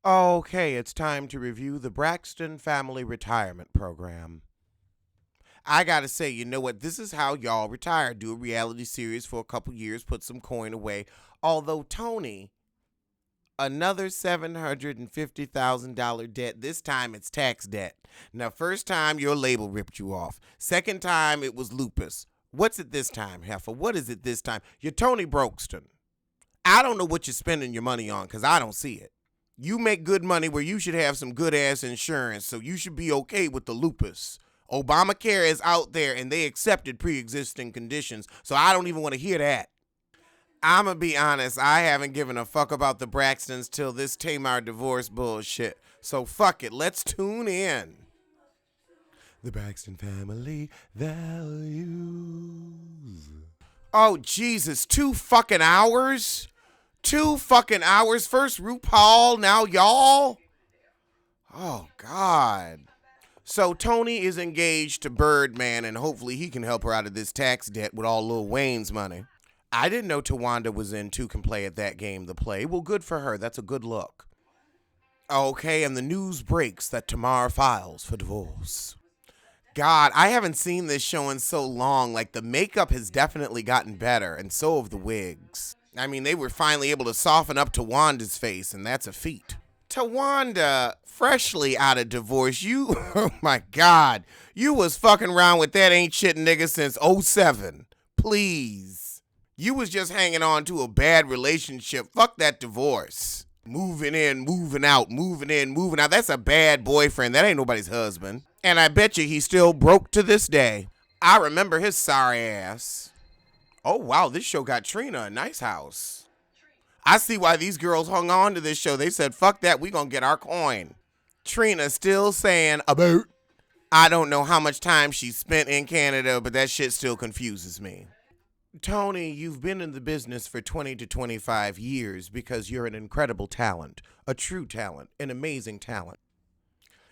Okay, it's time to review the Braxton Family Retirement Program. I gotta say, you know what? This is how y'all retire. Do a reality series for a couple years, put some coin away. Although, Toni, another $750,000 debt. This time it's tax debt. Now, first time your label ripped you off. Second time it was lupus. What's it this time, Heifer? What is it this time? You're Toni Braxton. I don't know what you're spending your money on because I don't see it. You make good money where you should have some good ass insurance, so you should be okay with the lupus. Obamacare is out there and they accepted pre-existing conditions, so I don't even want to hear that. I'ma be honest, I haven't given a fuck about the Braxtons till this Tamar divorce bullshit. So fuck it, let's tune in. The Braxton Family Values. Oh Jesus, 2 fucking hours? 2 fucking hours. First RuPaul, now y'all. Oh, God. So Toni is engaged to Birdman, and hopefully he can help her out of this tax debt with all Lil Wayne's money. I didn't know Tawanda was in Two Can Play at That Game, the play. Well, good for her. That's a good look. Okay, and the news breaks that Tamar files for divorce. God, I haven't seen this show in so long. Like, the makeup has definitely gotten better, and so have the wigs. I mean, they were finally able to soften up Tawanda's face, and that's a feat. Tawanda, freshly out of divorce, you, oh my God, you was fucking around with that ain't shit nigga since '07. Please. You was just hanging on to a bad relationship. Fuck that divorce. Moving in, moving out, moving in, moving out. That's a bad boyfriend. That ain't nobody's husband. And I bet you he's still broke to this day. I remember his sorry ass. Oh, wow, this show got Trina a nice house. I see why these girls hung on to this show. They said, fuck that, we gonna get our coin. Trina still saying about. I don't know how much time she spent in Canada, but that shit still confuses me. Toni, you've been in the business for 20 to 25 years because you're an incredible talent, a true talent, an amazing talent.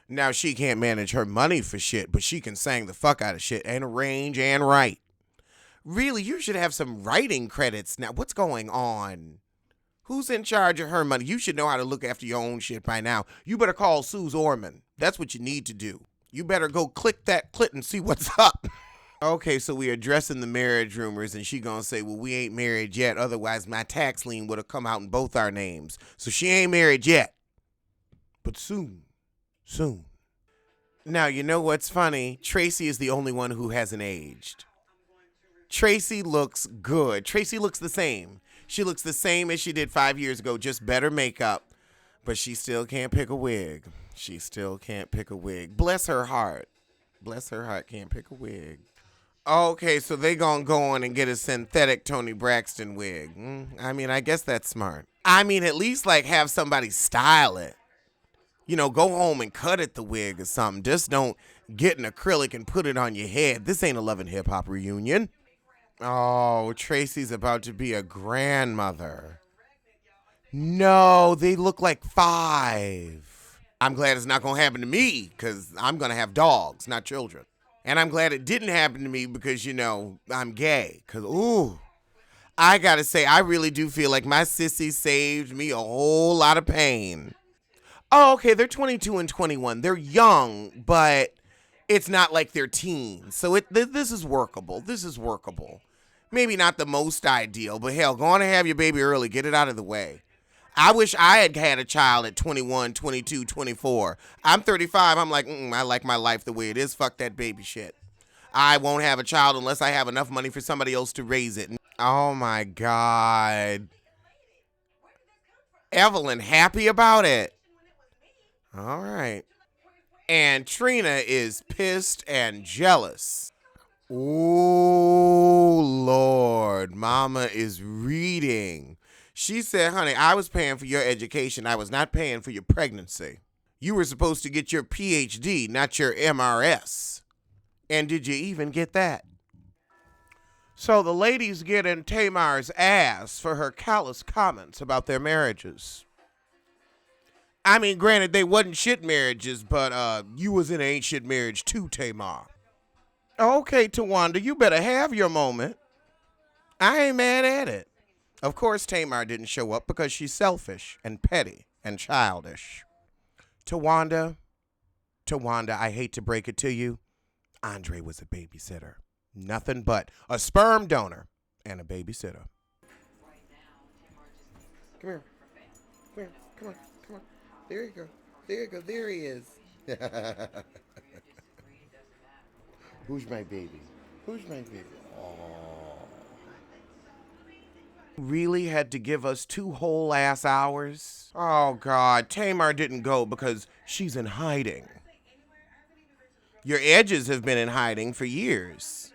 Now, she can't manage her money for shit, but she can sing the fuck out of shit and arrange and write. Really, you should have some writing credits now. What's going on? Who's in charge of her money? You should know how to look after your own shit by now. You better call Suze Orman. That's what you need to do. You better go click that clit and see what's up. Okay, so we are addressing the marriage rumors, and she gonna say, well, we ain't married yet. Otherwise, my tax lien would have come out in both our names. So she ain't married yet. But soon. Soon. Now, you know what's funny? Traci is the only one who hasn't aged. Traci looks good. Traci looks the same. She looks the same as she did 5 years ago, just better makeup. But she still can't pick a wig. She still can't pick a wig. Bless her heart. Bless her heart, can't pick a wig. Okay, so they gonna go on and get a synthetic Toni Braxton wig. I mean, I guess that's smart. I mean, at least like have somebody style it. You know, go home and cut it the wig or something. Just don't get an acrylic and put it on your head. This ain't a Love and Hip Hop reunion. Oh, Traci's about to be a grandmother. No, they look like 5. I'm glad it's not going to happen to me because I'm going to have dogs, not children. And I'm glad it didn't happen to me because, you know, I'm gay. Because, ooh, I got to say, I really do feel like my sissy saved me a whole lot of pain. Oh, okay, they're 22 and 21. They're young, but it's not like they're teens. So this is workable. This is workable. Maybe not the most ideal, but hell, go on and have your baby early. Get it out of the way. I wish I had had a child at 21, 22, 24. I'm 35. I'm like, I like my life the way it is. Fuck that baby shit. I won't have a child unless I have enough money for somebody else to raise it. Oh, my God. Evelyn happy about it. All right. And Trina is pissed and jealous. Oh, Lord. Mama is reading. She said, honey, I was paying for your education. I was not paying for your pregnancy. You were supposed to get your PhD, not your MRS. And did you even get that? So the ladies get in Tamar's ass for her callous comments about their marriages. I mean, granted, they wasn't shit marriages, but you was in an ain't shit marriage too, Tamar. Okay, Tawanda, you better have your moment. I ain't mad at it. Of course, Tamar didn't show up because she's selfish and petty. and childish. Tawanda, I hate to break it to you, Andre was a babysitter. Nothing but a sperm donor and a babysitter. Come here. Come here. Come on. Come on. There you go. There you go. There he is. Who's my baby? Who's my baby? Oh. Really had to give us 2 whole ass hours? Oh, God. Tamar didn't go because she's in hiding. Your edges have been in hiding for years.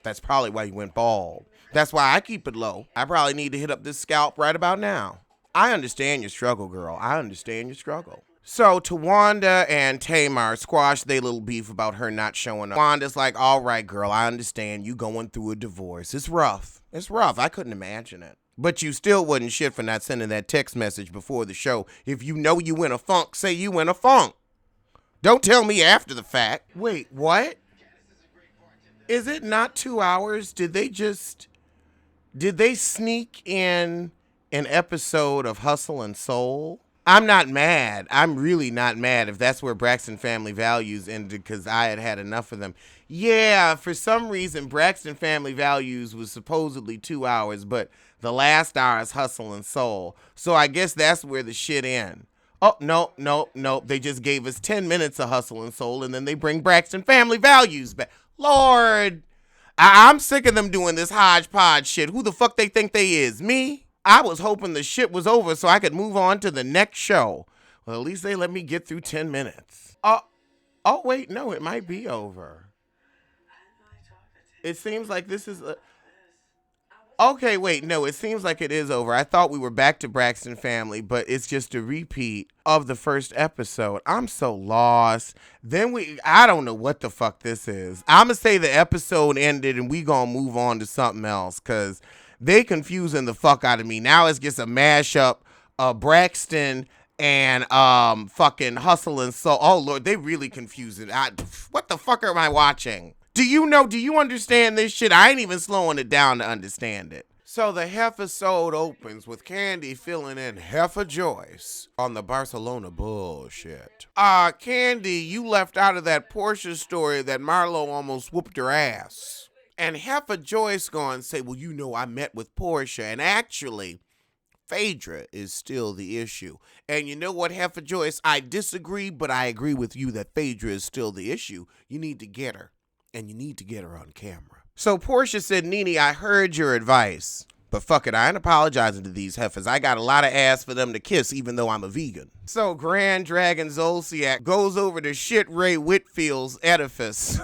That's probably why you went bald. That's why I keep it low. I probably need to hit up this scalp right about now. I understand your struggle, girl. I understand your struggle. So Tawanda and Tamar squashed their little beef about her not showing up. Wanda's like, all right, girl, I understand you going through a divorce. It's rough. It's rough. I couldn't imagine it. But you still wasn't shit for not sending that text message before the show. If you know you in a funk, say you in a funk. Don't tell me after the fact. Wait, what? Is it not 2 hours? Did they sneak in an episode of Hustle and Soul? I'm not mad. I'm really not mad if that's where Braxton Family Values ended because I had enough of them. Yeah, for some reason, Braxton Family Values was supposedly 2 hours, but the last hour is Hustle and Soul. So I guess that's where the shit ends. Oh, no. They just gave us 10 minutes of Hustle and Soul, and then they bring Braxton Family Values back. Lord, I'm sick of them doing this hodgepodge shit. Who the fuck they think they is? Me? I was hoping the shit was over so I could move on to the next show. Well, at least they let me get through 10 minutes. Oh, wait, no, it might be over. It seems like this is okay, wait, no, it seems like it is over. I thought we were back to Braxton Family, but it's just a repeat of the first episode. I'm so lost. I don't know what the fuck this is. I'm going to say the episode ended and we going to move on to something else because they confusing the fuck out of me. Now it's just a mashup of Braxton and fucking Hustle and Soul. Oh, Lord, they really confusing. What the fuck am I watching? Do you understand this shit? I ain't even slowing it down to understand it. So the Hefisode opens with Candy filling in Heffa Joyce on the Barcelona bullshit. Candy, you left out of that Portia story that Marlo almost whooped her ass. And Heffa Joyce going to say, well, I met with Portia. And actually, Phaedra is still the issue. And you know what, Heffa Joyce? I disagree, but I agree with you that Phaedra is still the issue. You need to get her. And you need to get her on camera. So Portia said, Nene, I heard your advice. But fuck it, I ain't apologizing to these heifers. I got a lot of ass for them to kiss, even though I'm a vegan. So Grand Dragon Zolciak goes over to shit Ray Whitfield's edifice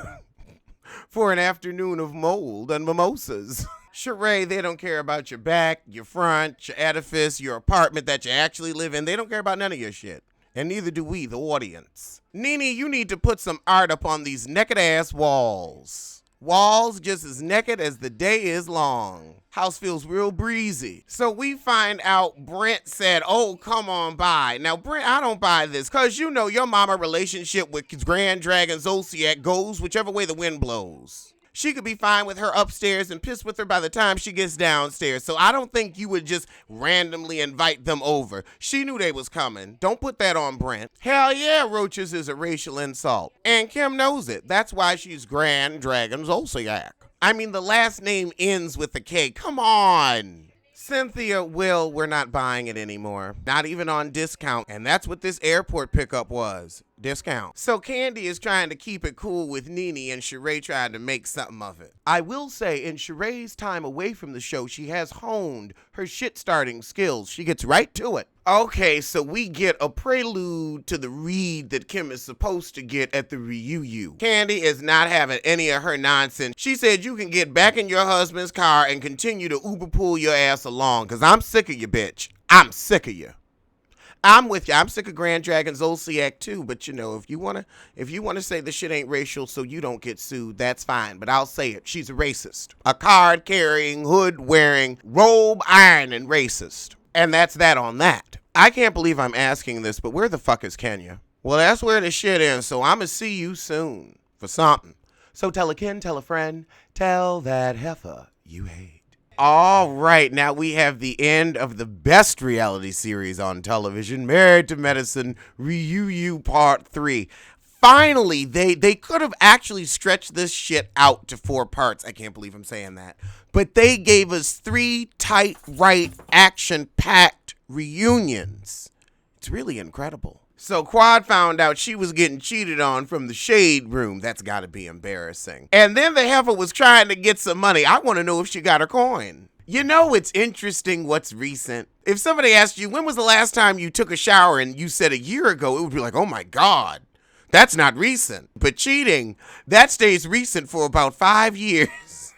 for an afternoon of mold and mimosas. Sheree, they don't care about your back, your front, your edifice, your apartment that you actually live in. They don't care about none of your shit. And neither do we, the audience. Nene, you need to put some art up on these naked-ass walls. Walls just as naked as the day is long. House feels real breezy. So we find out Brent said, oh, come on by. Now, Brent, I don't buy this because you know your mama relationship with Grand Dragon Zolciak goes whichever way the wind blows. She could be fine with her upstairs and pissed with her by the time she gets downstairs. So I don't think you would just randomly invite them over. She knew they was coming. Don't put that on Brent. Hell yeah, roaches is a racial insult. And Kim knows it. That's why she's Grand Dragon Zolciak. I mean, the last name ends with a K. Come on. Cynthia, we're not buying it anymore. Not even on discount. And that's what this airport pickup was. Discount. So Candy is trying to keep it cool with Nene and Sheree trying to make something of it. I will say, in Sheree's time away from the show, she has honed her shit-starting skills. She gets right to it. Okay, so we get a prelude to the read that Kim is supposed to get at the reunion. Candy is not having any of her nonsense. She said you can get back in your husband's car and continue to Uber pool your ass along, because I'm sick of you, bitch. I'm sick of you. I'm with you. I'm sick of Grand Dragon Zolciak too, but if you wanna say the shit ain't racial so you don't get sued, that's fine. But I'll say it. She's a racist. A card-carrying, hood-wearing, robe-ironing racist. And that's that on that. I can't believe I'm asking this, but where the fuck is Kenya? Well, that's where the shit ends, so I'ma see you soon for something. So tell a kin, tell a friend, tell that heifer you hate. All right, now we have the end of the best reality series on television, Married to Medicine Reunion Part 3. Finally, they could have actually stretched this shit out to 4 parts. I can't believe I'm saying that. But they gave us 3 tight, right, action-packed reunions. It's really incredible. So Quad found out she was getting cheated on from the shade room. That's got to be embarrassing. And then the heifer was trying to get some money. I want to know if she got her coin. You know, it's interesting what's recent. If somebody asked you, when was the last time you took a shower, and you said a year ago, it would be like, oh my God, that's not recent. But cheating, that stays recent for about 5 years.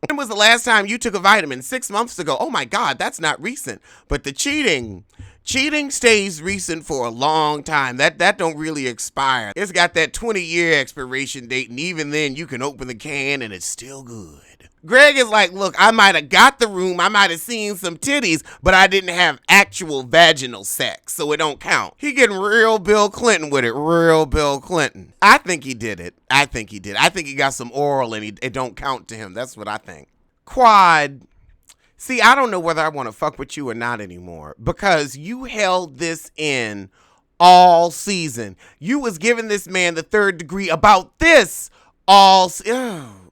When was the last time you took a vitamin? 6 months ago. Oh my God, that's not recent. But the cheating stays recent for a long time. That don't really expire. It's got that 20-year expiration date, and even then you can open the can and it's still good. Greg is like, look, I might have got the room, I might have seen some titties, but I didn't have actual vaginal sex, so it don't count. He getting real Bill Clinton with it, real Bill Clinton. I think he did it. I think he got some oral and it don't count to him. That's what I think. Quad, see, I don't know whether I want to fuck with you or not anymore, because you held this in all season. You was giving this man the 3rd degree about this all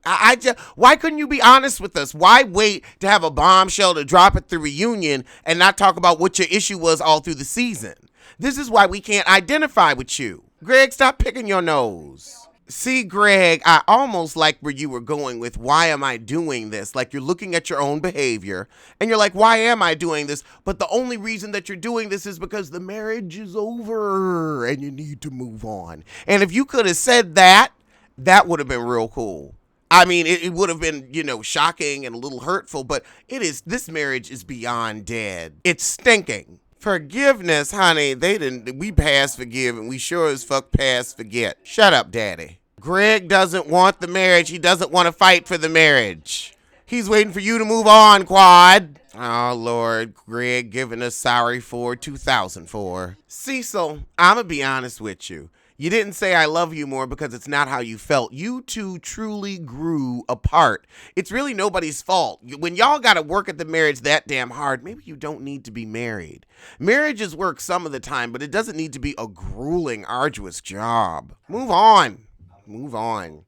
I just, why couldn't you be honest with us? Why wait to have a bombshell to drop at the reunion and not talk about what your issue was all through the season? This is why we can't identify with you. Greg, stop picking your nose. See, Greg, I almost like where you were going with, why am I doing this? Like, you're looking at your own behavior and you're like, why am I doing this? But the only reason that you're doing this is because the marriage is over and you need to move on. And if you could have said that, that would have been real cool. I mean, it would have been, shocking and a little hurtful, but this marriage is beyond dead. It's stinking. Forgiveness, honey, we pass forgive and we sure as fuck pass forget. Shut up, daddy. Greg doesn't want the marriage. He doesn't want to fight for the marriage. He's waiting for you to move on, Quad. Oh, Lord, Greg giving us sorry for 2004. Cecil, I'm going to be honest with you. You didn't say I love you more because it's not how you felt. You two truly grew apart. It's really nobody's fault. When y'all got to work at the marriage that damn hard, maybe you don't need to be married. Marriages work some of the time, but it doesn't need to be a grueling, arduous job. Move on. Move on.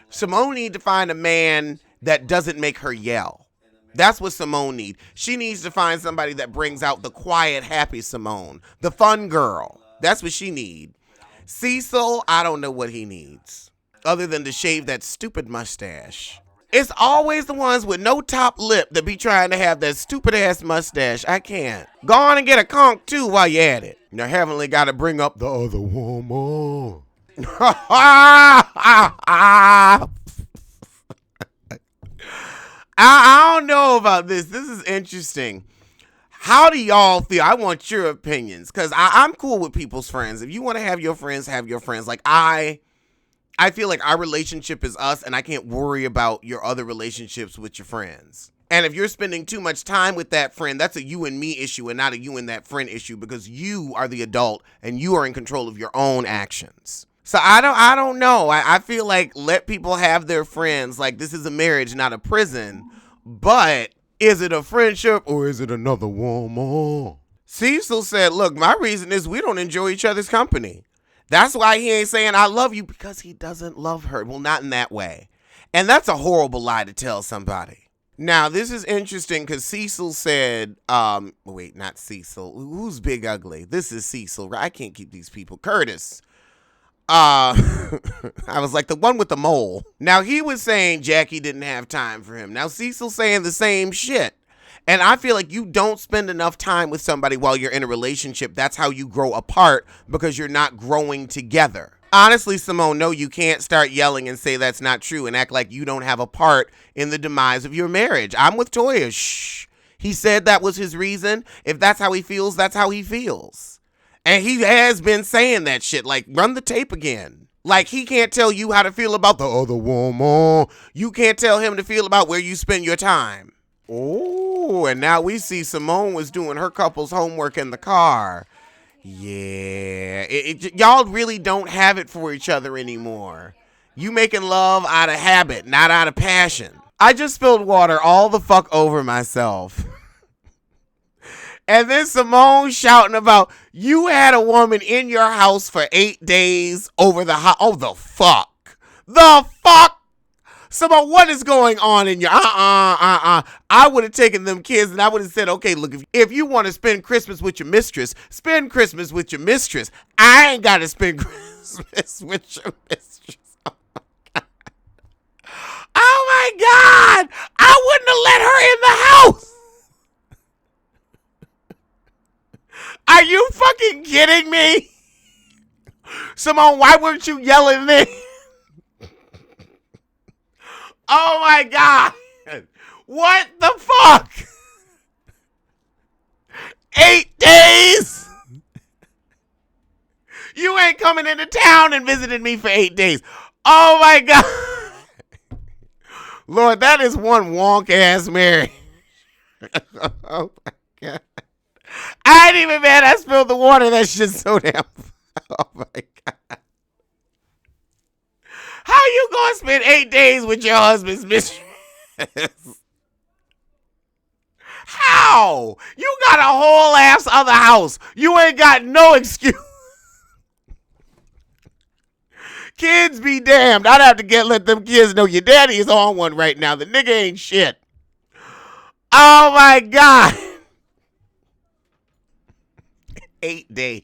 Simone needs to find a man that doesn't make her yell. That's what Simone needs. She needs to find somebody that brings out the quiet, happy Simone. The fun girl. That's what she needs. Cecil, I don't know what he needs, other than to shave that stupid mustache. It's always the ones with no top lip that be trying to have that stupid-ass mustache. I can't. Go on and get a conch, too, while you're at it. Now, Heavenly got to bring up the other woman. I don't know about this. This is interesting. How do y'all feel? I want your opinions, because I'm cool with people's friends. If you want to have your friends, have your friends. Like, I feel like our relationship is us, and I can't worry about your other relationships with your friends. And if you're spending too much time with that friend, that's a you and me issue and not a you and that friend issue, because you are the adult and you are in control of your own actions. So I don't know. I feel like let people have their friends. Like, this is a marriage, not a prison. But is it a friendship or is it another woman? Cecil said, look, my reason is we don't enjoy each other's company. That's why he ain't saying I love you, because he doesn't love her. Well, not in that way. And that's a horrible lie to tell somebody. Now, this is interesting because Cecil said, wait, not Cecil. Who's Big Ugly? This is Cecil, right? I can't keep these people. Curtis. I was like, the one with the mole. Now, he was saying Jackie didn't have time for him. Now, Cecil's saying the same shit. And I feel like you don't spend enough time with somebody while you're in a relationship. That's how you grow apart, because you're not growing together. Honestly, Simone, no, you can't start yelling and say that's not true and act like you don't have a part in the demise of your marriage. I'm with Toya. Shh. He said that was his reason. If that's how he feels, that's how he feels. And he has been saying that shit. Like, run the tape again. Like, he can't tell you how to feel about the other woman. You can't tell him to feel about where you spend your time. Oh, and now we see Simone was doing her couple's homework in the car. Yeah. Y'all really don't have it for each other anymore. You making love out of habit, not out of passion. I just spilled water all the fuck over myself. And then Simone shouting about, you had a woman in your house for 8 days over the Oh, the fuck. The fuck? Simone, what is going on in your, I would have taken them kids and I would have said, okay, look, if you want to spend Christmas with your mistress, spend Christmas with your mistress. I ain't got to spend Christmas with your mistress. Oh my God. I wouldn't have let her in the house. Are you fucking kidding me? Simone, why weren't you yelling then? Oh my God. What the fuck? 8 days? You ain't coming into town and visiting me for 8 days. Oh my God. Lord, that is one wonk ass marriage. Oh my God. I ain't even mad I spilled the water. That shit's so damn. Oh my God. How you gonna spend 8 days with your husband's mistress? How? You got a whole ass other house. You ain't got no excuse. Kids be damned. I'd have to let them kids know your daddy is on one right now. The nigga ain't shit. Oh my God. 8 days.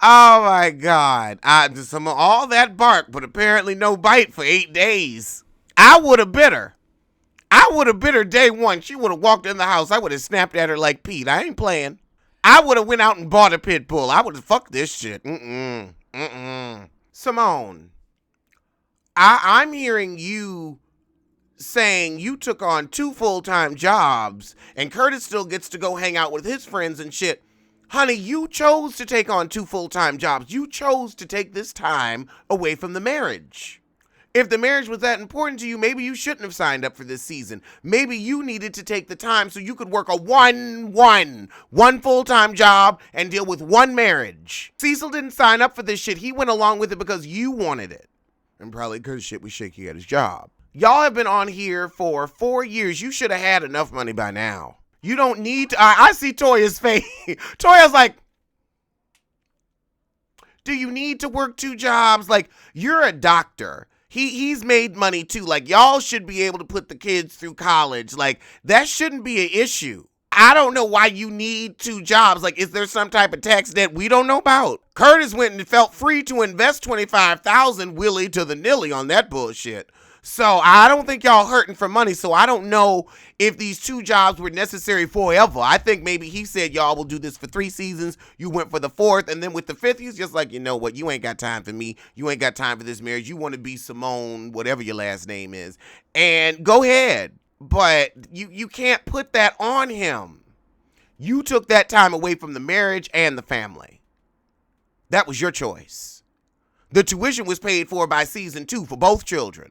Oh my God. All that bark, but apparently no bite for 8 days. I would have bit her. Day one. She would have walked in the house. I would have snapped at her like Pete. I ain't playing. I would have went out and bought a pit bull. I would have fucked this shit. Simone, I'm hearing you saying you took on 2 full-time jobs and Curtis still gets to go hang out with his friends and shit. Honey, you chose to take on 2 full-time jobs. You chose to take this time away from the marriage. If the marriage was that important to you, maybe you shouldn't have signed up for this season. Maybe you needed to take the time so you could work a one full-time job and deal with 1 marriage. Cecil didn't sign up for this shit. He went along with it because you wanted it. And probably because shit was shaky at his job. Y'all have been on here for 4 years. You should have had enough money by now. You don't need to. I see Toya's face. Toya's like, do you need to work 2 jobs? Like, you're a doctor. He's made money too. Like, y'all should be able to put the kids through college. Like, that shouldn't be an issue. I don't know why you need 2 jobs. Like, is there some type of tax debt we don't know about? Curtis went and felt free to invest $25,000 willy to the nilly on that bullshit. So I don't think y'all hurting for money. So I don't know if these 2 jobs were necessary forever. I think maybe he said y'all will do this for 3 seasons. You went for the 4th. And then with the 5th, he's just like, you know what? You ain't got time for me. You ain't got time for this marriage. You want to be Simone, whatever your last name is. And go ahead. But you can't put that on him. You took that time away from the marriage and the family. That was your choice. The tuition was paid for by season 2 for both children.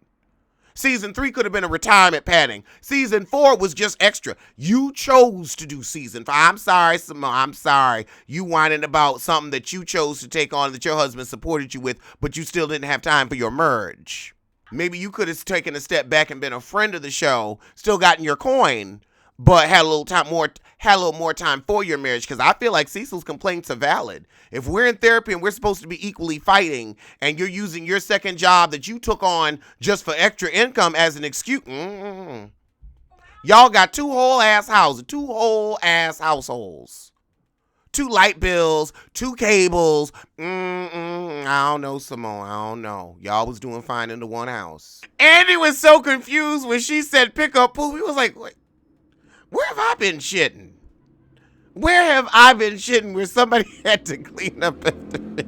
Season 3 could have been a retirement padding. Season 4 was just extra. You chose to do season 5. I'm sorry, Simone. I'm sorry. You whining about something that you chose to take on that your husband supported you with, but you still didn't have time for your merge. Maybe you could have taken a step back and been a friend of the show, still gotten your coin, but had a little more time for your marriage, because I feel like Cecil's complaints are valid. If we're in therapy and we're supposed to be equally fighting, and you're using your second job that you took on just for extra income as an excuse, y'all got 2 whole ass houses, 2 whole ass households, 2 light bills, 2 cables. I don't know, Simone. I don't know. Y'all was doing fine in the one house. Andy was so confused when she said pick up poop. He was like, wait. Where have I been shitting? Where have I been shitting where somebody had to clean up after me?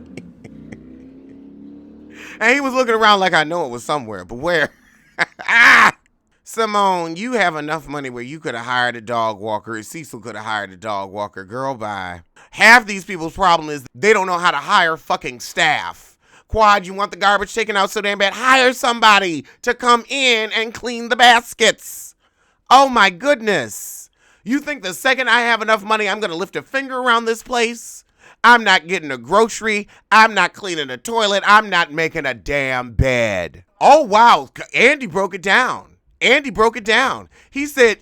And he was looking around like I know it was somewhere, but where? Simone, you have enough money where you could have hired a dog walker. Cecil could have hired a dog walker. Girl, bye. Half these people's problem is they don't know how to hire fucking staff. Quad, you want the garbage taken out so damn bad? Hire somebody to come in and clean the baskets. Oh my goodness. You think the second I have enough money, I'm going to lift a finger around this place? I'm not getting a grocery. I'm not cleaning a toilet. I'm not making a damn bed. Oh, wow. Andy broke it down. Andy broke it down. He said,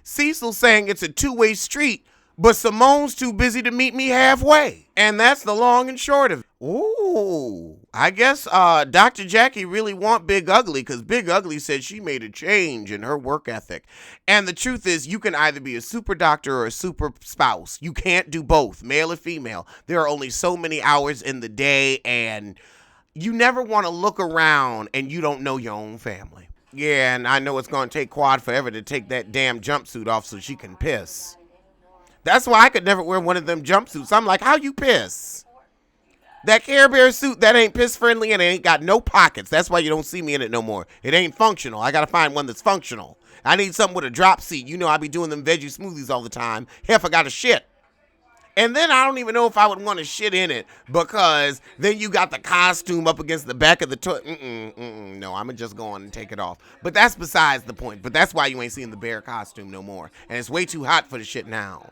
Cecil's saying it's a two-way street, but Simone's too busy to meet me halfway. And that's the long and short of it. Ooh, I guess Dr. Jackie really want Big Ugly because Big Ugly said she made a change in her work ethic. And the truth is, you can either be a super doctor or a super spouse. You can't do both, male or female. There are only so many hours in the day, and you never want to look around and you don't know your own family. Yeah, and I know it's going to take Quad forever to take that damn jumpsuit off so she can piss. That's why I could never wear one of them jumpsuits. I'm like, how you piss? That Care Bear suit, that ain't piss friendly and it ain't got no pockets. That's why you don't see me in it no more. It ain't functional. I gotta find one that's functional. I need something with a drop seat. You know I be doing them veggie smoothies all the time. Half I gotta shit. And then I don't even know if I would want to shit in it because then you got the costume up against the back of the toilet. No, I'm going to just go on and take it off. But that's besides the point. But that's why you ain't seeing the bear costume no more. And it's way too hot for the shit now.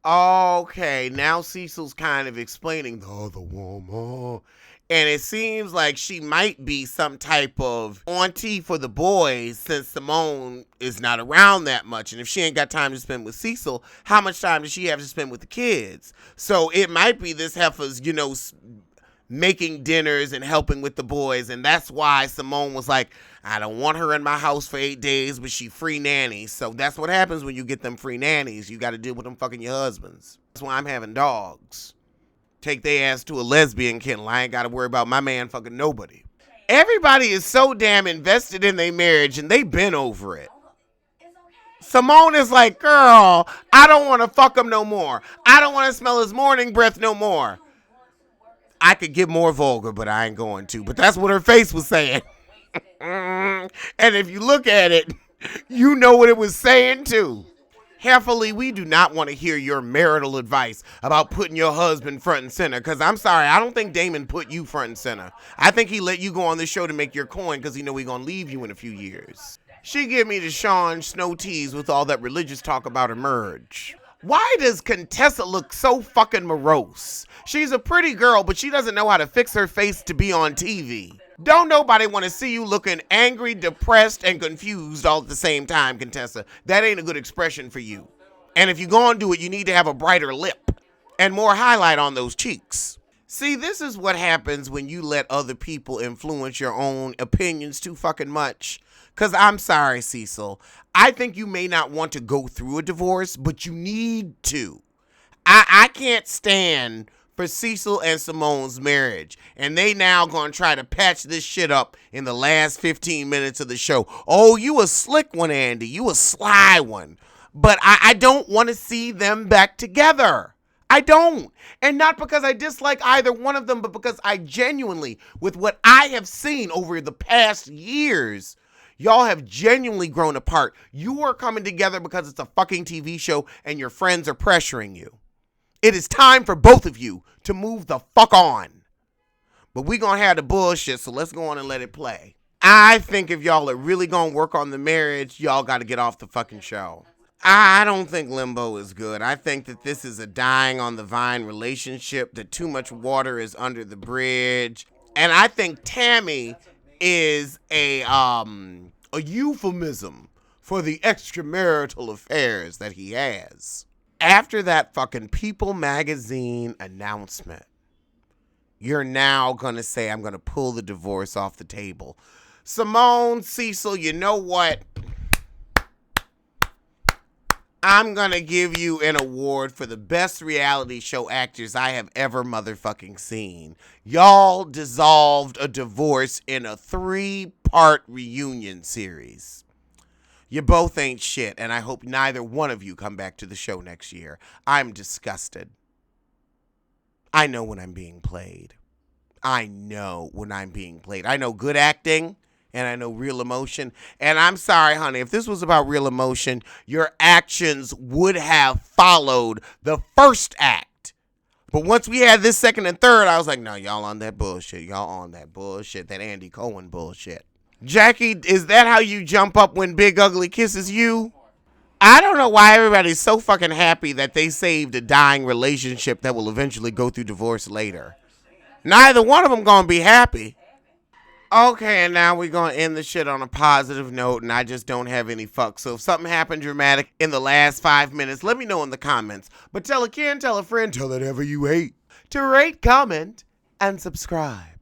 Okay, now Cecil's kind of explaining the other woman. And it seems like she might be some type of auntie for the boys since Simone is not around that much. And if she ain't got time to spend with Cecil, how much time does she have to spend with the kids? So it might be this heifer's, making dinners and helping with the boys. And that's why Simone was like, I don't want her in my house for 8 days, but she free nanny. So that's what happens when you get them free nannies. You got to deal with them fucking your husbands. That's why I'm having dogs. Take their ass to a lesbian kennel. I ain't got to worry about my man fucking nobody. Everybody is so damn invested in their marriage and they been over it. Simone is like, girl, I don't want to fuck him no more. I don't want to smell his morning breath no more. I could get more vulgar, but I ain't going to. But that's what her face was saying. And if you look at it, you know what it was saying too. Carefully, we do not want to hear your marital advice about putting your husband front and center. Because I'm sorry, I don't think Damon put you front and center. I think he let you go on this show to make your coin because he know he's going to leave you in a few years. She give me the Sean Snow tease with all that religious talk about emerge. Why does Contessa look so fucking morose? She's a pretty girl, but she doesn't know how to fix her face to be on TV. Don't nobody want to see you looking angry, depressed, and confused all at the same time, Contessa. That ain't a good expression for you. And if you're going to do it, you need to have a brighter lip and more highlight on those cheeks. See, this is what happens when you let other people influence your own opinions too fucking much. Because I'm sorry, Cecil. I think you may not want to go through a divorce, but you need to. I can't stand for Cecil and Simone's marriage. And they now gonna try to patch this shit up in the last 15 minutes of the show. Oh, you a slick one, Andy. You a sly one. But I don't want to see them back together. I don't. And not because I dislike either one of them, but because I genuinely, with what I have seen over the past years, y'all have genuinely grown apart. You are coming together because it's a fucking TV show and your friends are pressuring you. It is time for both of you to move the fuck on. But we gonna have the bullshit, so let's go on and let it play. I think if y'all are really gonna work on the marriage, y'all gotta get off the fucking show. I don't think Limbo is good. I think that this is a dying on the vine relationship, that too much water is under the bridge. And I think Tammy is a euphemism for the extramarital affairs that he has. After that fucking People magazine announcement, you're now going to say, I'm going to pull the divorce off the table. Simone, Cecil, you know what? I'm going to give you an award for the best reality show actors I have ever motherfucking seen. Y'all dissolved a divorce in a 3-part reunion series. You both ain't shit, and I hope neither one of you come back to the show next year. I'm disgusted. I know when I'm being played. I know when I'm being played. I know good acting, and I know real emotion. And I'm sorry, honey, if this was about real emotion, your actions would have followed the first act. But once we had this second and third, I was like, no, y'all on that bullshit. Y'all on that bullshit, that Andy Cohen bullshit. Jackie, is that how you jump up when Big Ugly kisses you? I don't know why everybody's so fucking happy that they saved a dying relationship that will eventually go through divorce later. Neither one of them gonna be happy. Okay, and now we're gonna end the shit on a positive note, and I just don't have any fucks. So if something happened dramatic in the last 5 minutes, let me know in the comments. But tell a kid, tell a friend, tell that ever you hate to rate, comment, and subscribe.